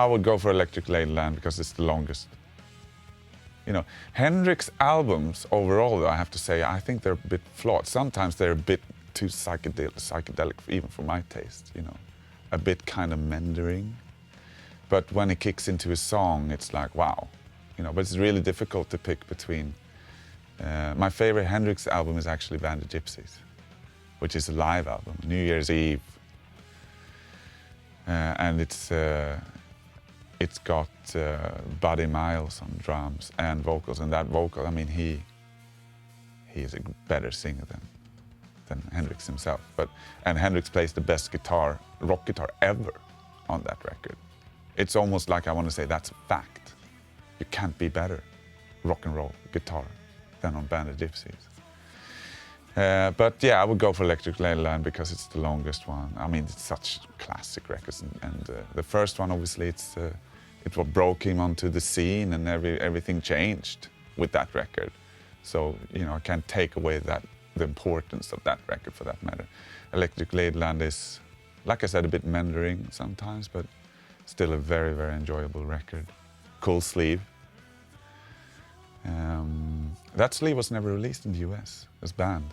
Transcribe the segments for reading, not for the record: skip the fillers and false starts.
I would go for Electric Ladyland because it's the longest. You know, Hendrix albums overall, though, I have to say, I think they're a bit flawed. Sometimes they're a bit too psychedelic even for my taste, you know. A bit kind of meandering. But when it kicks into a song, it's like, wow. You know, but it's really difficult to pick between. My favorite Hendrix album is actually Band of Gypsies, which is a live album, New Year's Eve. And it's got Buddy Miles on drums and vocals, and that vocal, I mean, he is a better singer than Hendrix himself. And Hendrix plays the best guitar, rock guitar ever on that record. It's almost like I want to say that's a fact. You can't be better rock and roll guitar than on Band of Gypsies. But yeah, I would go for Electric Ladyland because it's the longest one. I mean, it's such classic records, and the first one, obviously, it's what broke him onto the scene, and everything changed with that record. So, you know, I can't take away the importance of that record for that matter. Electric Ladyland is, like I said, a bit meandering sometimes, but still a very, very enjoyable record. Cool sleeve. That sleeve was never released in the US as band.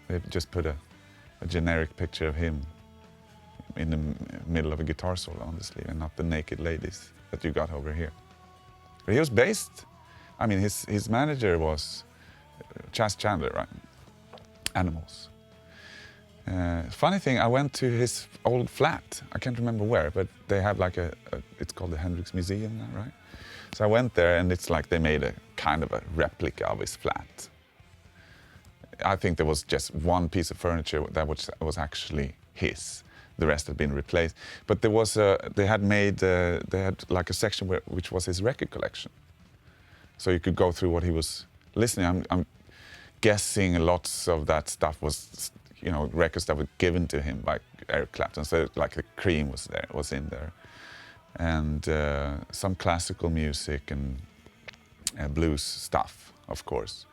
They just put a generic picture of him in the middle of a guitar solo on the sleeve, and not the naked ladies that you got over here. But he was based, I mean, his manager was Chas Chandler, right? Animals. Funny thing, I went to his old flat. I can't remember where, but they have like it's called the Hendrix Museum now, right? So I went there, and it's like they made a kind of a replica of his flat. I think there was just one piece of furniture that was actually his. The rest had been replaced. But there was they had like a section which was his record collection. So you could go through what he was listening. I'm guessing lots of that stuff was, you know, records that were given to him by Eric Clapton. So like the Cream was in there, and some classical music and blues stuff, of course.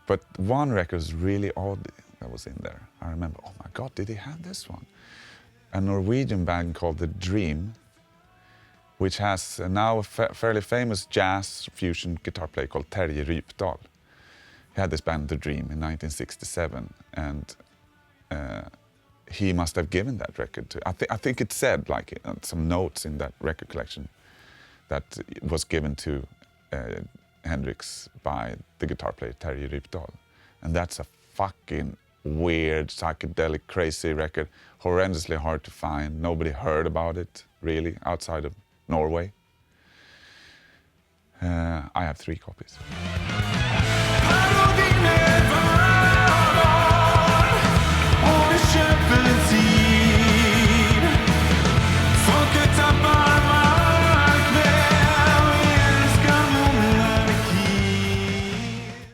But one record was really odd that was in there. I remember, oh my God, did he have this one? A Norwegian band called The Dream, which has now a fairly famous jazz fusion guitar player called Terje Rypdal. He had this band, The Dream, in 1967, and he must have given that record to. I think it said, like, some notes in that record collection that it was given to Hendrix by the guitar player Terje Rypdal, and that's a fucking weird, psychedelic, crazy record. Horrendously hard to find. Nobody heard about it really outside of Norway. I have 3 copies.